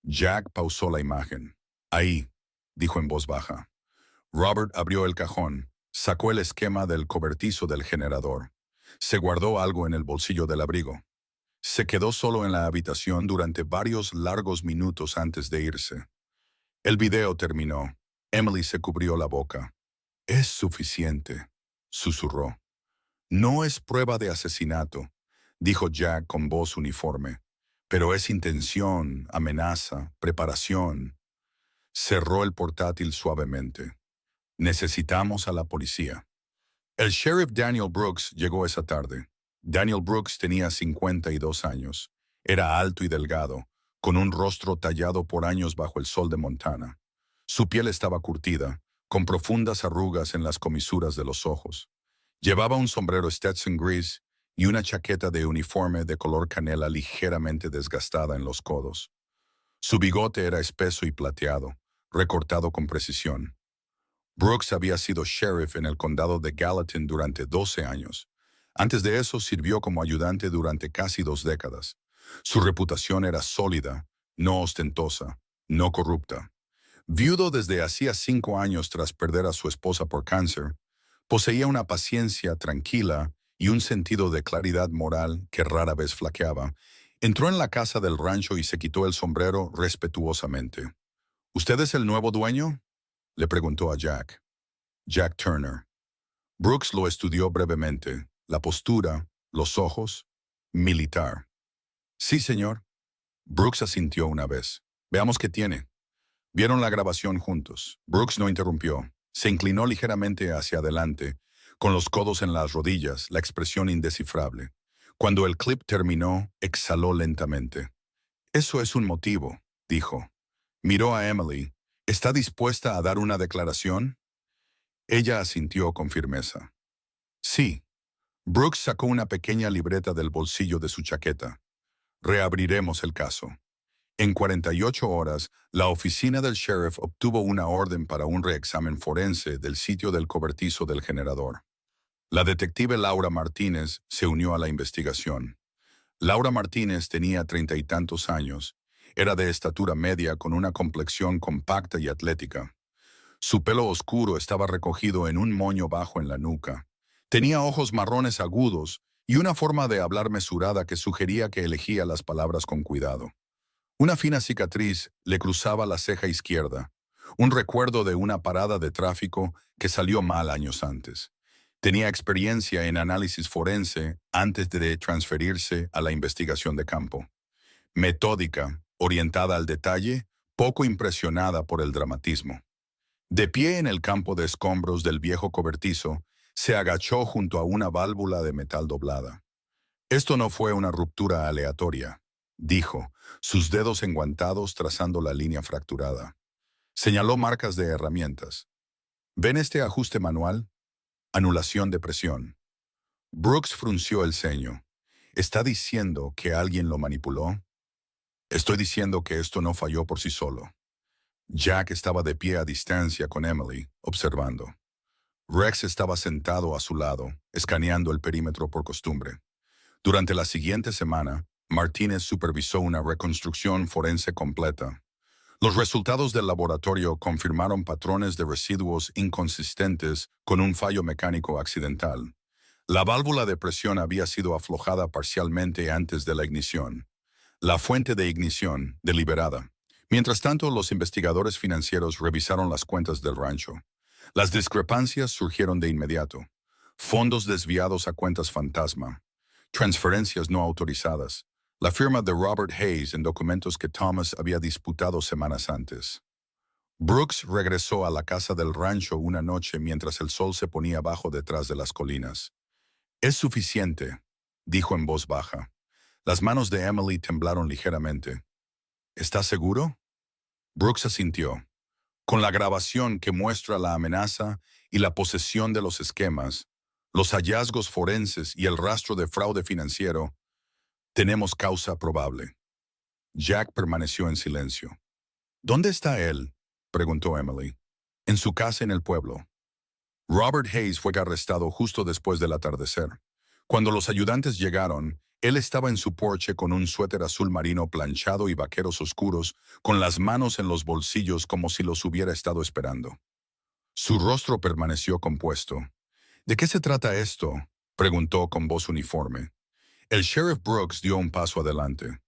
Jack pausó la imagen. «Ahí», dijo en voz baja. Robert abrió el cajón, sacó el esquema del cobertizo del generador. Se guardó algo en el bolsillo del abrigo. Se quedó solo en la habitación durante varios largos minutos antes de irse. El video terminó. Emily se cubrió la boca. «Es suficiente», susurró. «No es prueba de asesinato», dijo Jack con voz uniforme. «Pero es intención, amenaza, preparación». Cerró el portátil suavemente. «Necesitamos a la policía». El sheriff Daniel Brooks llegó esa tarde. Daniel Brooks tenía 52 años. Era alto y delgado, con un rostro tallado por años bajo el sol de Montana. Su piel estaba curtida, con profundas arrugas en las comisuras de los ojos. Llevaba un sombrero Stetson gris y una chaqueta de uniforme de color canela ligeramente desgastada en los codos. Su bigote era espeso y plateado, recortado con precisión. Brooks había sido sheriff en el condado de Gallatin durante 12 años. Antes de eso sirvió como ayudante durante casi 2 décadas. Su reputación era sólida, no ostentosa, no corrupta. Viudo desde hacía 5 años tras perder a su esposa por cáncer, poseía una paciencia tranquila y un sentido de claridad moral que rara vez flaqueaba. Entró en la casa del rancho y se quitó el sombrero respetuosamente. ¿Usted es el nuevo dueño?, le preguntó a Jack. Jack Turner. Brooks lo estudió brevemente. La postura, los ojos, militar. Sí, señor. Brooks asintió una vez. Veamos qué tiene. Vieron la grabación juntos. Brooks no interrumpió. Se inclinó ligeramente hacia adelante, con los codos en las rodillas, la expresión indescifrable. Cuando el clip terminó, exhaló lentamente. Eso es un motivo, dijo. Miró a Emily. ¿Está dispuesta a dar una declaración? Ella asintió con firmeza. Sí. Brooks sacó una pequeña libreta del bolsillo de su chaqueta. Reabriremos el caso. En 48 horas, la oficina del sheriff obtuvo una orden para un reexamen forense del sitio del cobertizo del generador. La detective Laura Martínez se unió a la investigación. Laura Martínez tenía 30 y tantos años. Era de estatura media con una complexión compacta y atlética. Su pelo oscuro estaba recogido en un moño bajo en la nuca. Tenía ojos marrones agudos y una forma de hablar mesurada que sugería que elegía las palabras con cuidado. Una fina cicatriz le cruzaba la ceja izquierda, un recuerdo de una parada de tráfico que salió mal años antes. Tenía experiencia en análisis forense antes de transferirse a la investigación de campo. Metódica, orientada al detalle, poco impresionada por el dramatismo. De pie en el campo de escombros del viejo cobertizo, se agachó junto a una válvula de metal doblada. Esto no fue una ruptura aleatoria, dijo, sus dedos enguantados trazando la línea fracturada. Señaló marcas de herramientas. ¿Ven este ajuste manual? Anulación de presión. Brooks frunció el ceño. ¿Está diciendo que alguien lo manipuló? Estoy diciendo que esto no falló por sí solo. Jack estaba de pie a distancia con Emily, observando. Rex estaba sentado a su lado, escaneando el perímetro por costumbre. Durante la siguiente semana, Martínez supervisó una reconstrucción forense completa. Los resultados del laboratorio confirmaron patrones de residuos inconsistentes con un fallo mecánico accidental. La válvula de presión había sido aflojada parcialmente antes de la ignición. La fuente de ignición, deliberada. Mientras tanto, los investigadores financieros revisaron las cuentas del rancho. Las discrepancias surgieron de inmediato. Fondos desviados a cuentas fantasma. Transferencias no autorizadas. La firma de Robert Hayes en documentos que Thomas había disputado semanas antes. Brooks regresó a la casa del rancho una noche mientras el sol se ponía bajo detrás de las colinas. «Es suficiente», dijo en voz baja. Las manos de Emily temblaron ligeramente. «¿Estás seguro?». Brooks asintió. Con la grabación que muestra la amenaza y la posesión de los esquemas, los hallazgos forenses y el rastro de fraude financiero, tenemos causa probable. Jack permaneció en silencio. «¿Dónde está él?», preguntó Emily. «En su casa en el pueblo». Robert Hayes fue arrestado justo después del atardecer. Cuando los ayudantes llegaron, él estaba en su porche con un suéter azul marino planchado y vaqueros oscuros, con las manos en los bolsillos como si los hubiera estado esperando. Su rostro permaneció compuesto. «¿De qué se trata esto?», preguntó con voz uniforme. El sheriff Brooks dio un paso adelante.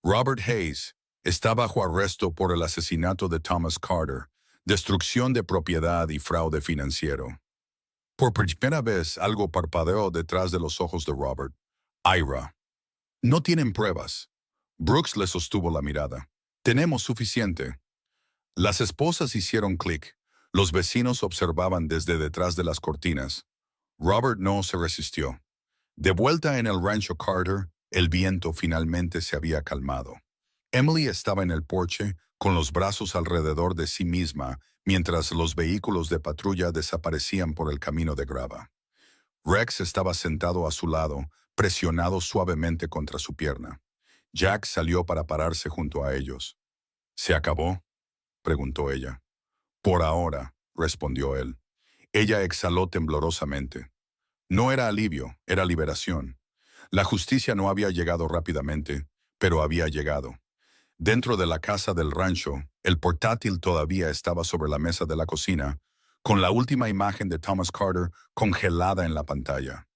«Robert Hayes está bajo arresto por el asesinato de Thomas Carter, destrucción de propiedad y fraude financiero». Por primera vez algo parpadeó detrás de los ojos de Robert. «Ira». «No tienen pruebas». Brooks le sostuvo la mirada. «Tenemos suficiente». Las esposas hicieron clic. Los vecinos observaban desde detrás de las cortinas. Robert no se resistió. De vuelta en el rancho Carter, el viento finalmente se había calmado. Emily estaba en el porche, con los brazos alrededor de sí misma, mientras los vehículos de patrulla desaparecían por el camino de grava. Rex estaba sentado a su lado, presionado suavemente contra su pierna. Jack salió para pararse junto a ellos. «¿Se acabó?», preguntó ella. «Por ahora», respondió él. Ella exhaló temblorosamente. No era alivio, era liberación. La justicia no había llegado rápidamente, pero había llegado. Dentro de la casa del rancho, el portátil todavía estaba sobre la mesa de la cocina, con la última imagen de Thomas Carter congelada en la pantalla.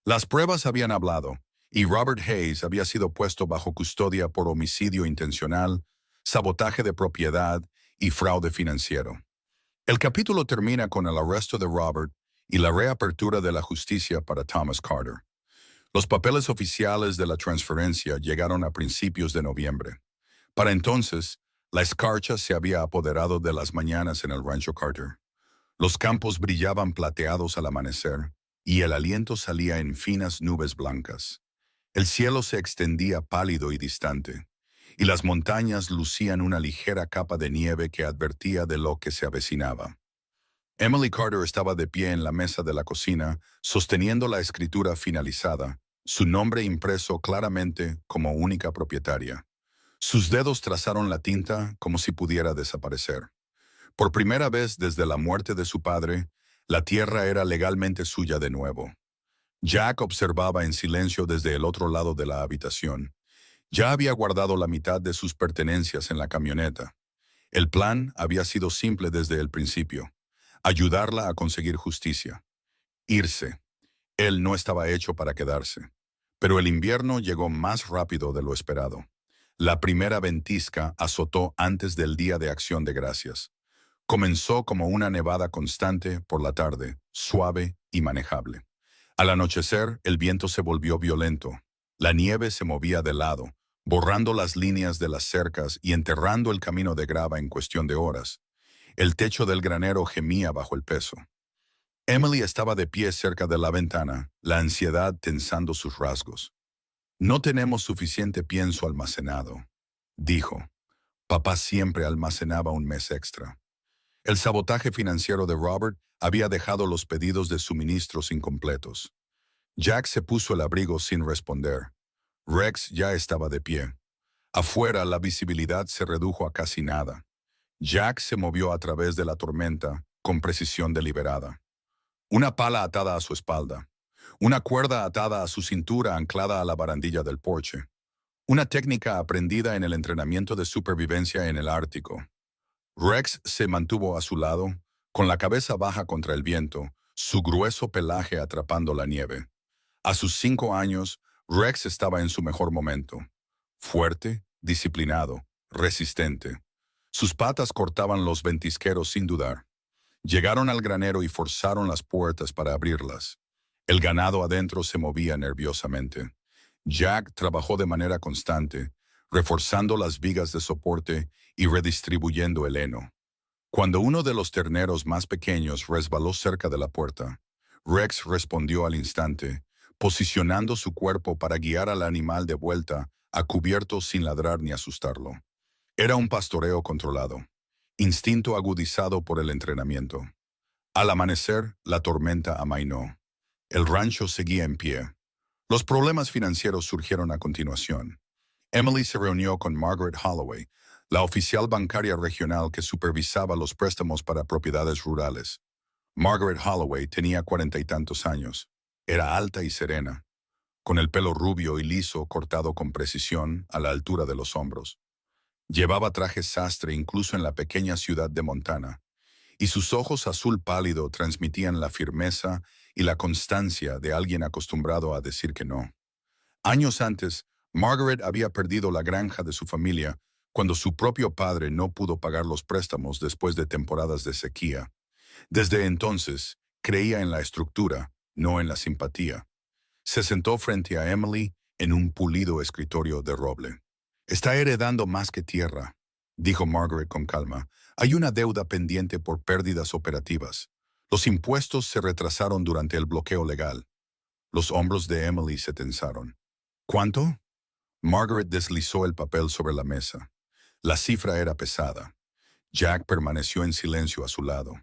Las pruebas habían hablado, y Robert Hayes había sido puesto bajo custodia por homicidio intencional, sabotaje de propiedad y fraude financiero. El capítulo termina con el arresto de Robert y la reapertura de la justicia para Thomas Carter. Los papeles oficiales de la transferencia llegaron a principios de noviembre. Para entonces, la escarcha se había apoderado de las mañanas en el rancho Carter. Los campos brillaban plateados al amanecer y el aliento salía en finas nubes blancas. El cielo se extendía pálido y distante, y las montañas lucían una ligera capa de nieve que advertía de lo que se avecinaba. Emily Carter estaba de pie en la mesa de la cocina, sosteniendo la escritura finalizada, su nombre impreso claramente como única propietaria. Sus dedos trazaron la tinta como si pudiera desaparecer. Por primera vez desde la muerte de su padre, la tierra era legalmente suya de nuevo. Jack observaba en silencio desde el otro lado de la habitación. Ya había guardado la mitad de sus pertenencias en la camioneta. El plan había sido simple desde el principio: ayudarla a conseguir justicia. Irse. Él no estaba hecho para quedarse. Pero el invierno llegó más rápido de lo esperado. La primera ventisca azotó antes del Día de Acción de Gracias. Comenzó como una nevada constante por la tarde, suave y manejable. Al anochecer, el viento se volvió violento. La nieve se movía de lado, borrando las líneas de las cercas y enterrando el camino de grava en cuestión de horas. El techo del granero gemía bajo el peso. Emily estaba de pie cerca de la ventana, la ansiedad tensando sus rasgos. «No tenemos suficiente pienso almacenado», dijo. Papá siempre almacenaba un mes extra. El sabotaje financiero de Robert había dejado los pedidos de suministros incompletos. Jack se puso el abrigo sin responder. Rex ya estaba de pie. Afuera la visibilidad se redujo a casi nada. Jack se movió a través de la tormenta con precisión deliberada. Una pala atada a su espalda. Una cuerda atada a su cintura anclada a la barandilla del porche. Una técnica aprendida en el entrenamiento de supervivencia en el Ártico. Rex se mantuvo a su lado, con la cabeza baja contra el viento, su grueso pelaje atrapando la nieve. A sus 5 años, Rex estaba en su mejor momento. Fuerte, disciplinado, resistente. Sus patas cortaban los ventisqueros sin dudar. Llegaron al granero y forzaron las puertas para abrirlas. El ganado adentro se movía nerviosamente. Jack trabajó de manera constante, reforzando las vigas de soporte y redistribuyendo el heno. Cuando uno de los terneros más pequeños resbaló cerca de la puerta, Rex respondió al instante, posicionando su cuerpo para guiar al animal de vuelta a cubierto sin ladrar ni asustarlo. Era un pastoreo controlado, instinto agudizado por el entrenamiento. Al amanecer, la tormenta amainó. El rancho seguía en pie. Los problemas financieros surgieron a continuación. Emily se reunió con Margaret Holloway, la oficial bancaria regional que supervisaba los préstamos para propiedades rurales. Margaret Holloway tenía 40 y tantos años. Era alta y serena, con el pelo rubio y liso cortado con precisión a la altura de los hombros. Llevaba traje sastre incluso en la pequeña ciudad de Montana, y sus ojos azul pálido transmitían la firmeza y la constancia de alguien acostumbrado a decir que no. Años antes, Margaret había perdido la granja de su familia cuando su propio padre no pudo pagar los préstamos después de temporadas de sequía. Desde entonces, creía en la estructura, no en la simpatía. Se sentó frente a Emily en un pulido escritorio de roble. «Está heredando más que tierra», dijo Margaret con calma. «Hay una deuda pendiente por pérdidas operativas. Los impuestos se retrasaron durante el bloqueo legal». Los hombros de Emily se tensaron. «¿Cuánto?». Margaret deslizó el papel sobre la mesa. La cifra era pesada. Jack permaneció en silencio a su lado.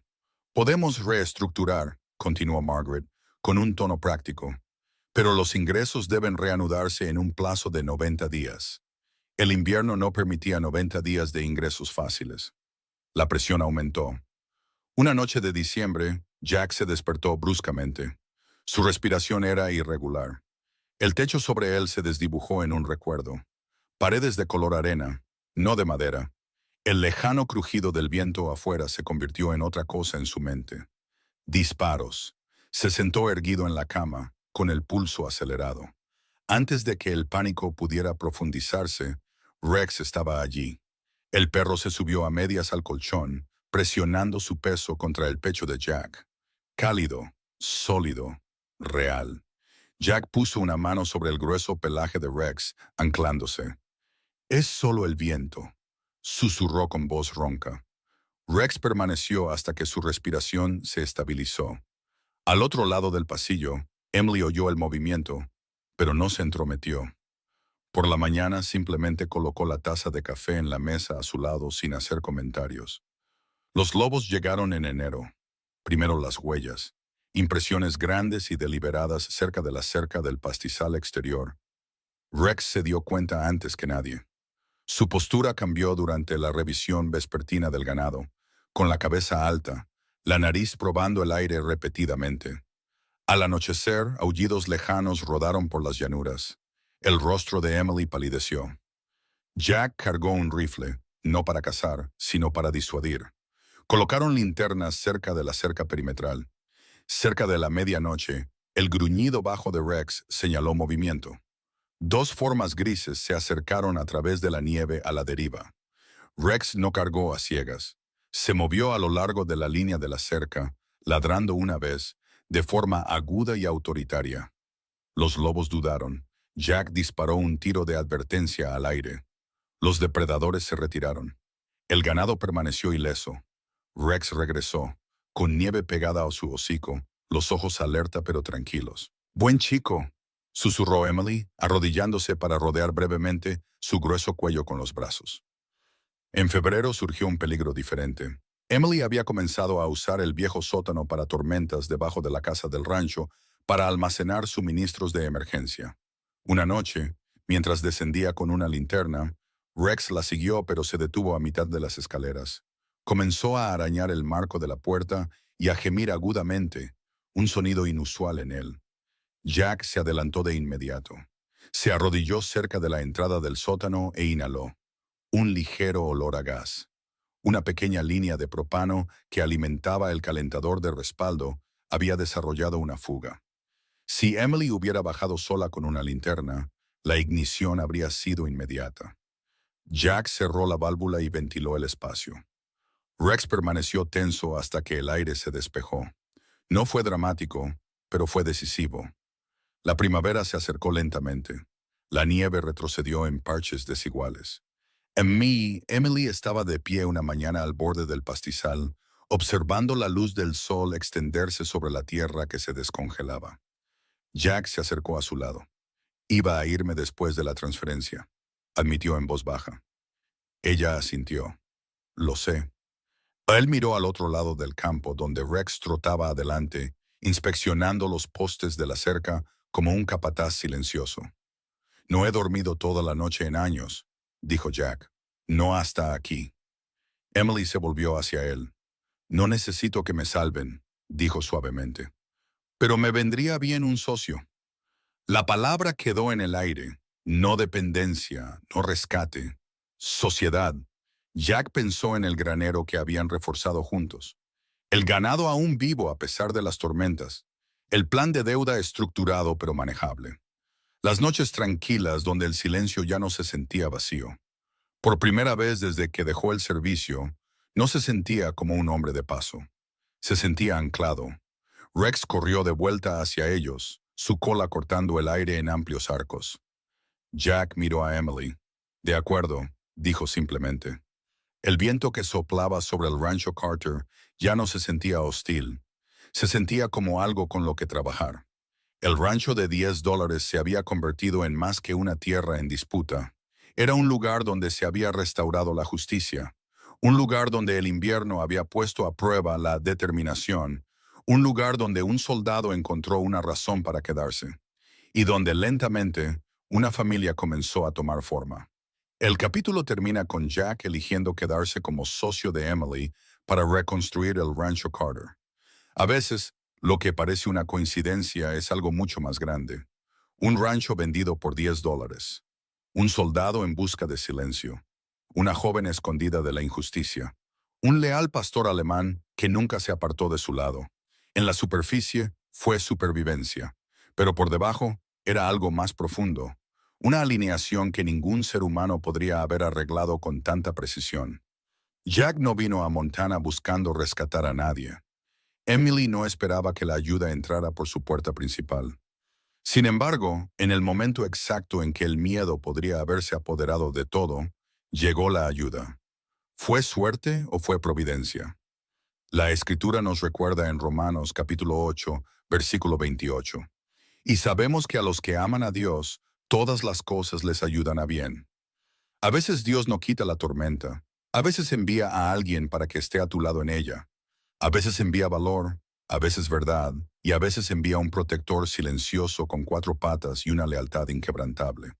«Podemos reestructurar», continuó Margaret, con un tono práctico, «pero los ingresos deben reanudarse en un plazo de 90 días. El invierno no permitía 90 días de ingresos fáciles». La presión aumentó. Una noche de diciembre, Jack se despertó bruscamente. Su respiración era irregular. El techo sobre él se desdibujó en un recuerdo. Paredes de color arena, no de madera. El lejano crujido del viento afuera se convirtió en otra cosa en su mente. Disparos. Se sentó erguido en la cama, con el pulso acelerado. Antes de que el pánico pudiera profundizarse, Rex estaba allí. El perro se subió a medias al colchón, presionando su peso contra el pecho de Jack. Cálido, sólido, real. Jack puso una mano sobre el grueso pelaje de Rex, anclándose. «Es solo el viento», susurró con voz ronca. Rex permaneció hasta que su respiración se estabilizó. Al otro lado del pasillo, Emily oyó el movimiento, pero no se entrometió. Por la mañana simplemente colocó la taza de café en la mesa a su lado sin hacer comentarios. Los lobos llegaron en enero. Primero las huellas, impresiones grandes y deliberadas cerca de la cerca del pastizal exterior. Rex se dio cuenta antes que nadie. Su postura cambió durante la revisión vespertina del ganado, con la cabeza alta, la nariz probando el aire repetidamente. Al anochecer, aullidos lejanos rodaron por las llanuras. El rostro de Emily palideció. Jack cargó un rifle, no para cazar, sino para disuadir. Colocaron linternas cerca de la cerca perimetral. Cerca de la medianoche, el gruñido bajo de Rex señaló movimiento. Dos formas grises se acercaron a través de la nieve a la deriva. Rex no cargó a ciegas. Se movió a lo largo de la línea de la cerca, ladrando una vez, de forma aguda y autoritaria. Los lobos dudaron. Jack disparó un tiro de advertencia al aire. Los depredadores se retiraron. El ganado permaneció ileso. Rex regresó, con nieve pegada a su hocico, los ojos alerta pero tranquilos. «Buen chico», susurró Emily, arrodillándose para rodear brevemente su grueso cuello con los brazos. En febrero surgió un peligro diferente. Emily había comenzado a usar el viejo sótano para tormentas debajo de la casa del rancho para almacenar suministros de emergencia. Una noche, mientras descendía con una linterna, Rex la siguió pero se detuvo a mitad de las escaleras. Comenzó a arañar el marco de la puerta y a gemir agudamente, un sonido inusual en él. Jack se adelantó de inmediato. Se arrodilló cerca de la entrada del sótano e inhaló. Un ligero olor a gas. Una pequeña línea de propano que alimentaba el calentador de respaldo había desarrollado una fuga. Si Emily hubiera bajado sola con una linterna, la ignición habría sido inmediata. Jack cerró la válvula y ventiló el espacio. Rex permaneció tenso hasta que el aire se despejó. No fue dramático, pero fue decisivo. La primavera se acercó lentamente. La nieve retrocedió en parches desiguales. Emily estaba de pie una mañana al borde del pastizal, observando la luz del sol extenderse sobre la tierra que se descongelaba. Jack se acercó a su lado. «Iba a irme después de la transferencia», admitió en voz baja. Ella asintió. «Lo sé». Él miró al otro lado del campo, donde Rex trotaba adelante, inspeccionando los postes de la cerca como un capataz silencioso. «No he dormido toda la noche en años», dijo Jack. «No hasta aquí». Emily se volvió hacia él. «No necesito que me salven», dijo suavemente. «Pero me vendría bien un socio». La palabra quedó en el aire. No dependencia, no rescate. Sociedad. Jack pensó en el granero que habían reforzado juntos. El ganado aún vivo a pesar de las tormentas. El plan de deuda estructurado pero manejable. Las noches tranquilas donde el silencio ya no se sentía vacío. Por primera vez desde que dejó el servicio, no se sentía como un hombre de paso. Se sentía anclado. Rex corrió de vuelta hacia ellos, su cola cortando el aire en amplios arcos. Jack miró a Emily. «De acuerdo», dijo simplemente. El viento que soplaba sobre el rancho Carter ya no se sentía hostil. Se sentía como algo con lo que trabajar. El rancho de $10 se había convertido en más que una tierra en disputa. Era un lugar donde se había restaurado la justicia. Un lugar donde el invierno había puesto a prueba la determinación. Un lugar donde un soldado encontró una razón para quedarse. Y donde lentamente una familia comenzó a tomar forma. El capítulo termina con Jack eligiendo quedarse como socio de Emily para reconstruir el rancho Carter. A veces, lo que parece una coincidencia es algo mucho más grande. Un rancho vendido por $10. Un soldado en busca de silencio. Una joven escondida de la injusticia. Un leal pastor alemán que nunca se apartó de su lado. En la superficie fue supervivencia, pero por debajo era algo más profundo. una alineación que ningún ser humano podría haber arreglado con tanta precisión. Jack no vino a Montana buscando rescatar a nadie. Emily no esperaba que la ayuda entrara por su puerta principal. Sin embargo, en el momento exacto en que el miedo podría haberse apoderado de todo, llegó la ayuda. ¿Fue suerte o fue providencia? La Escritura nos recuerda en Romanos capítulo 8, versículo 28. Y sabemos que a los que aman a Dios, todas las cosas les ayudan a bien. A veces Dios no quita la tormenta. A veces envía a alguien para que esté a tu lado en ella. A veces envía valor, a veces verdad, y a veces envía un protector silencioso con cuatro patas y una lealtad inquebrantable.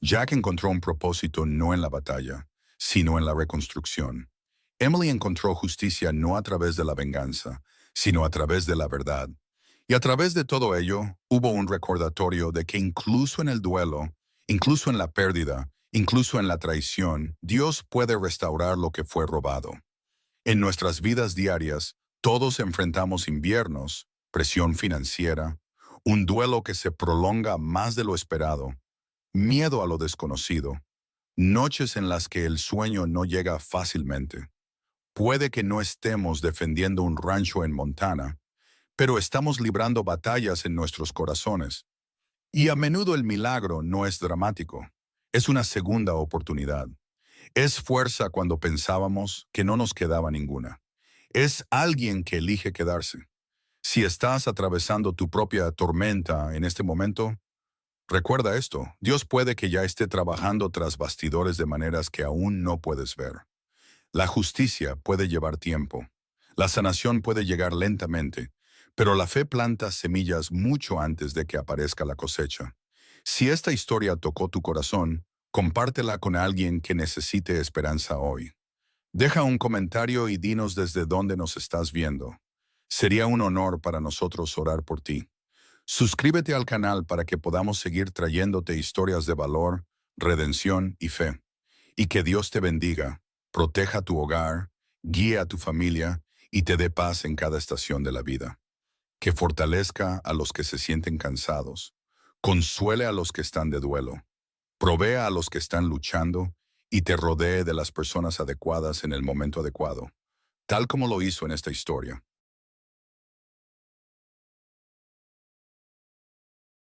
Jack encontró un propósito no en la batalla, sino en la reconstrucción. Emily encontró justicia no a través de la venganza, sino a través de la verdad. Y a través de todo ello, hubo un recordatorio de que incluso en el duelo, incluso en la pérdida, incluso en la traición, Dios puede restaurar lo que fue robado. En nuestras vidas diarias, todos enfrentamos inviernos, presión financiera, un duelo que se prolonga más de lo esperado, miedo a lo desconocido, noches en las que el sueño no llega fácilmente. Puede que no estemos defendiendo un rancho en Montana, pero estamos librando batallas en nuestros corazones. Y a menudo el milagro no es dramático, es una segunda oportunidad. Es fuerza cuando pensábamos que no nos quedaba ninguna. Es alguien que elige quedarse. Si estás atravesando tu propia tormenta en este momento, recuerda esto, Dios puede que ya esté trabajando tras bastidores de maneras que aún no puedes ver. La justicia puede llevar tiempo. La sanación puede llegar lentamente, pero la fe planta semillas mucho antes de que aparezca la cosecha. Si esta historia tocó tu corazón, compártela con alguien que necesite esperanza hoy. Deja un comentario y dinos desde dónde nos estás viendo. Sería un honor para nosotros orar por ti. Suscríbete al canal para que podamos seguir trayéndote historias de valor, redención y fe. Y que Dios te bendiga, proteja tu hogar, guíe a tu familia y te dé paz en cada estación de la vida. Que fortalezca a los que se sienten cansados, consuele a los que están de duelo, provea a los que están luchando y te rodee de las personas adecuadas en el momento adecuado, tal como lo hizo en esta historia.